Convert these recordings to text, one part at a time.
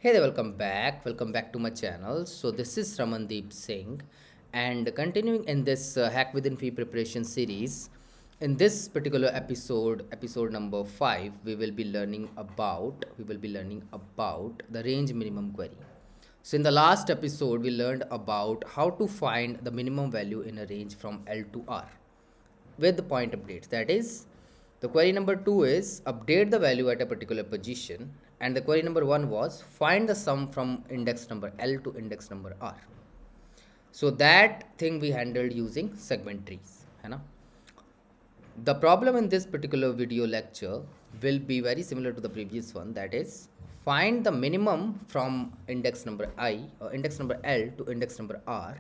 Hey there, welcome back to my channel. So this is Ramandeep Singh, and continuing in this Hack Within Fee preparation series. In this particular episode number 5, we will be learning about the range minimum query. So in the last episode we learned about how to find the minimum value in a range from L to R with the point updates. That is, the query number 2 is update the value at a particular position, and the query number 1 was find the sum from index number L to index number R. So that thing we handled using segment trees. है ना? The problem in this particular video lecture will be very similar to the previous one, that is find the minimum from index number I or index number L to index number R,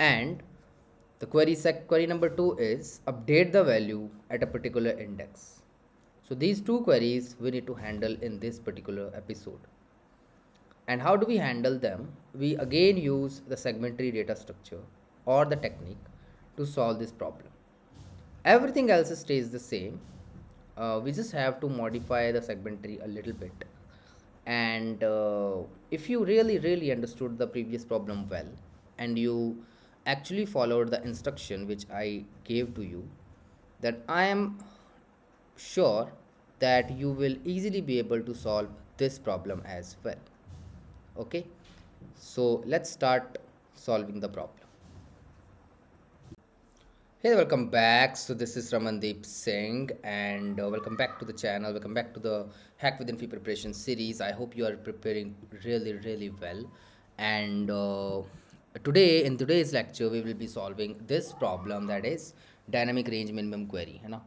and the query number 2 is update the value at a particular index. So these two queries we need to handle in this particular episode. And how do we handle them? We again use the segment tree data structure or the technique to solve this problem. Everything else stays the same. We just have to modify the segment tree a little bit. And if you really understood the previous problem well, and you actually followed the instruction which I gave to you, then I am sure that you will easily be able to solve this problem as well. Okay, so let's start solving the problem. Hey, welcome back. So this is Ramandeep Singh, and welcome back to the channel. Welcome back to the Hack Within Fee preparation series. I hope you are preparing really well. And in today's lecture, we will be solving this problem, that is dynamic range minimum query. है ना?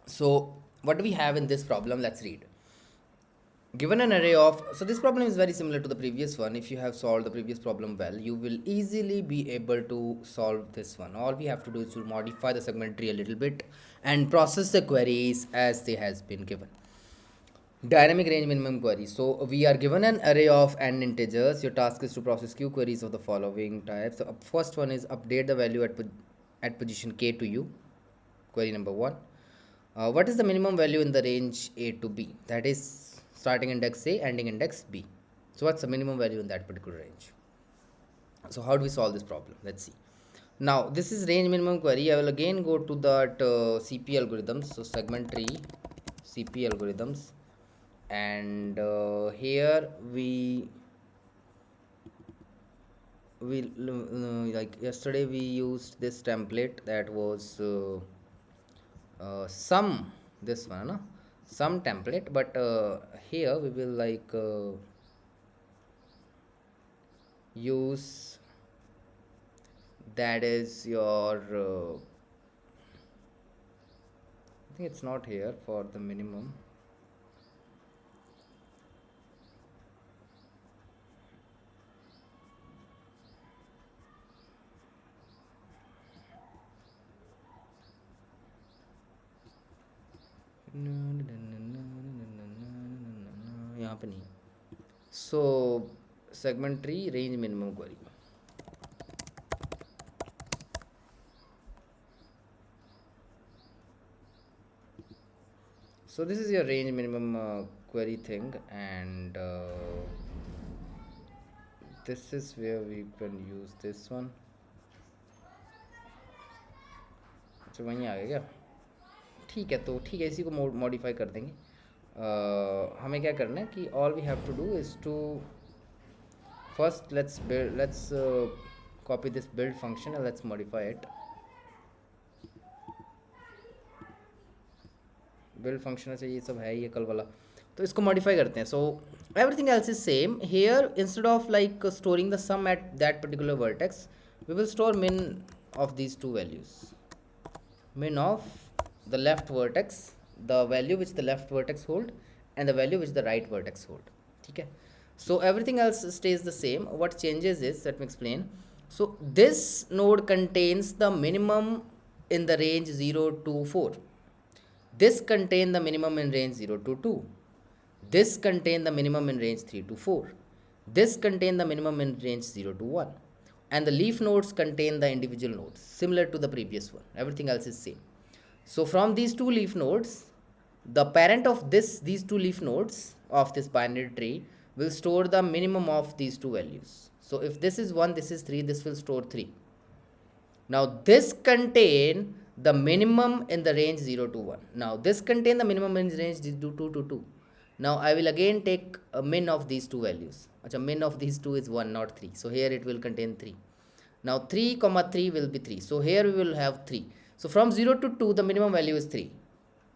So what do we have in this problem? Let's read. Given an array of, so this problem is very similar to the previous one. If you have solved the previous problem well, you will easily be able to solve this one. All we have to do is to modify the segment tree a little bit and process the queries as they has been given. Dynamic range minimum query. So we are given an array of n integers. Your task is to process q queries of the following types. So first one is update the value at position k to u, query number 1. What is the minimum value in the range a to b? That is starting index A, ending index B. So what's the minimum value in that particular range? So how do we solve this problem? Let's see. Now this is range minimum query. I will again go to that CP algorithms. So segment tree, CP algorithms, and here we like yesterday we used this template that was this one, no? Some template, but here we will use that is your I think it's not here for the minimum. यहाँ पे नहीं. So segment tree range minimum query. So this is your range minimum query thing, and this is where we can use this one. अच्छा वहीं आ गया क्या? ठीक है, तो ठीक है, इसी को मॉडिफाई कर देंगे. हमें क्या करना है कि all we have to do is to first let's copy this build function and let's modify it. build function से ये सब है, ये कल वाला, तो इसको modify करते हैं. So everything else is same here. Instead of like storing the sum at that particular vertex, we will store min of these two values. Min of the left vertex, the value which the left vertex hold, and the value which the right vertex hold. Okay, so everything else stays the same. What changes is, let me explain. So this node contains the minimum in the range 0 to 4. This contain the minimum in range 0 to 2. This contain the minimum in range 3 to 4. This contain the minimum in range 0 to 1. And the leaf nodes contain the individual nodes, similar to the previous one. Everything else is same. So from these two leaf nodes, the parent of these two leaf nodes of this binary tree will store the minimum of these two values. So if this is 1, this is 3, this will store 3. Now this contain the minimum in the range 0 to 1. Now this contain the minimum in range 2 to 2. Now I will again take a min of these two values. Achha, min of these two is 1, not 3. So here it will contain 3. Now 3 comma 3 will be 3. So here we will have 3. So from 0 to 2 the minimum value is 3.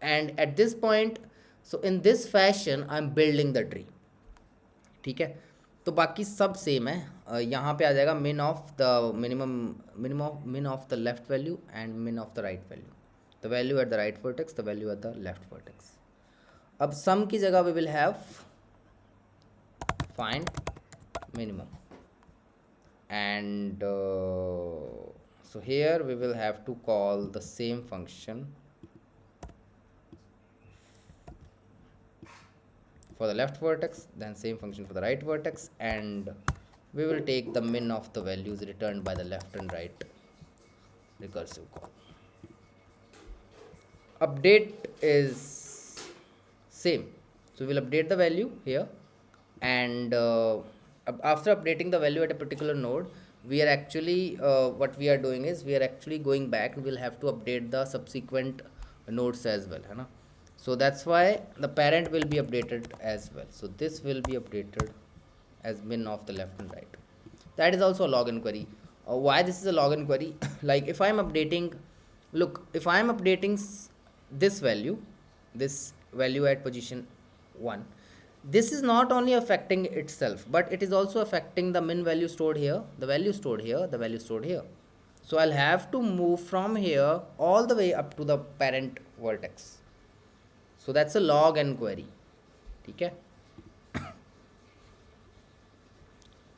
And at this point, so in this fashion I am building the tree. ठीक है, तो बाकी सब same है. यहाँ पे आ जाएगा min of the min of the left value and min of the right value, the value at the right vertex, the value at the left vertex. अब सम की जगह we will have find minimum and so here we will have to call the same function for the left vertex, then same function for the right vertex, and we will take the min of the values returned by the left and right recursive call. Update is same, so we will update the value here, and after updating the value at a particular node, we are actually what we are doing is we are actually going back and we'll have to update the subsequent nodes as well, है ना. So that's why the parent will be updated as well. So this will be updated as min of the left and right. That is also a login query. Why this is a login query? Like if I am updating, look, if I am updating this value at position 1, this is not only affecting itself, but it is also affecting the min value stored here, the value stored here, the value stored here. So I'll have to move from here all the way up to the parent vertex. So that's a log n query. Okay.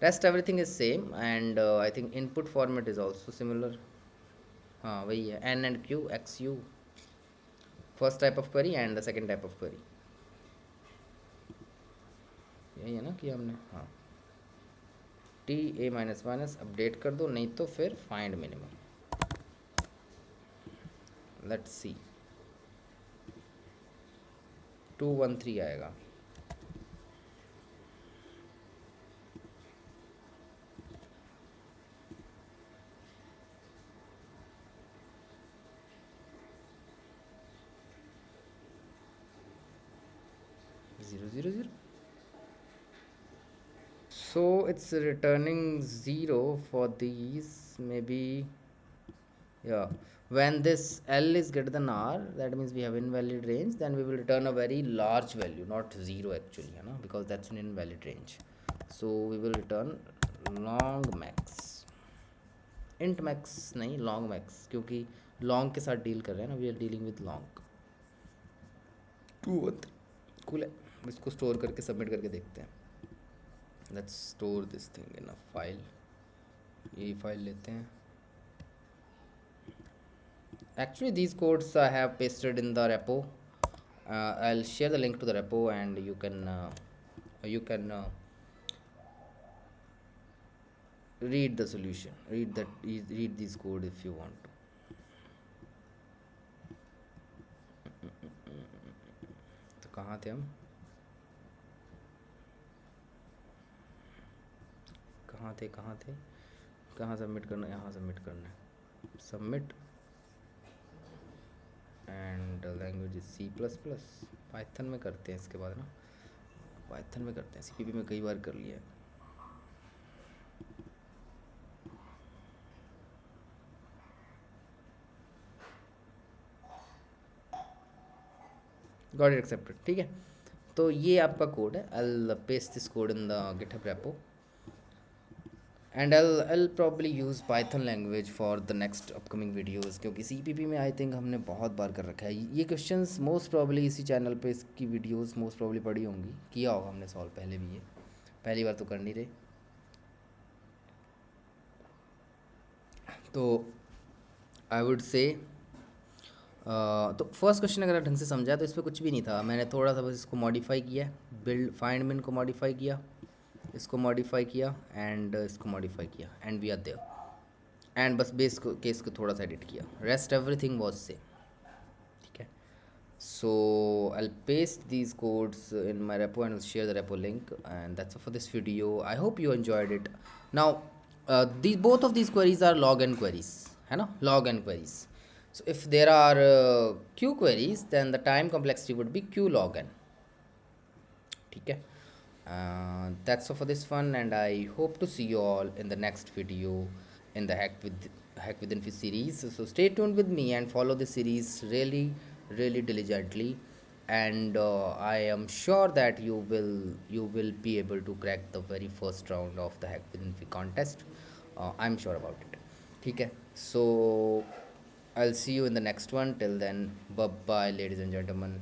Rest everything is same, and I think input format is also similar. वही है n and q xu, first type of query and the second type of query. यही है ना कि हमने, हाँ, T A minus minus update कर दो, नहीं तो फिर फाइंड मिनिमम. लेट्स सी 213 आएगा. Zero zero zero. So it's returning 0 for these, maybe, yeah, when this L is greater than R, that means we have invalid range, then we will return a very large value, not 0 actually, you know, because that's an invalid range. So we will return long max, int max नहीं, long max, क्योंकि long के साथ deal कर रहे हैं ना, we are dealing with long. 2 cool है. इसको store करके submit करके देखते हैं. Let's store this thing in a file. ये फाइल लेते हैं. Actually these codes I have pasted in the repo. I'll share the link to the repo, and you can read the solution, read this code if you want to. तो कहाँ थे हम, कहाँ submit करना है, यहाँ सबमिट करना है, submit, and language is C++. Python में करते हैं इसके बाद ना, पाइथन में करते हैं, CPP में कई बार कर लिया है. Got it accepted. ठीक है, तो ये आपका कोड है. I'll paste this code in the GitHub repo. And I'll probably use Python language for the next upcoming videos, क्योंकि CPP में आई थिंक हमने बहुत बार कर रखा है ये क्वेश्चंस. मोस्ट प्रॉब्ली इसी चैनल पे इसकी वीडियोस मोस्ट प्रॉब्ली पड़ी होंगी, किया होगा हमने सॉल्व पहले भी. ये पहली बार तो कर नहीं रहे. तो आई वुड से तो फर्स्ट क्वेश्चन अगर ढंग से समझा तो इस पर कुछ भी नहीं था. मैंने थोड़ा सा बस इसको मॉडिफाई किया, बिल्ड फाइंड मिन को मॉडिफाई किया, इसको मॉडिफाई किया, एंड इसको मॉडिफाई किया, and we are there. And बस बेस केस को थोड़ा सा एडिट किया. Rest everything was same. ठीक है, So I'll paste these codes in my repo and I'll share the repo link, and that's all for this video. I hope you enjoyed it. Now these both of these queries are log n queries, है ना, log n queries. So if there are q queries, then the time complexity would be q log n. ठीक है. That's all for this one, and I hope to see you all in the next video in the Hack with Infy series. So stay tuned with me and follow the series really diligently, and I am sure that you will be able to crack the very first round of the Hack with Infy contest. I'm sure about it. ठीक है. So I'll see you in the next one. Till then, bye bye, ladies and gentlemen.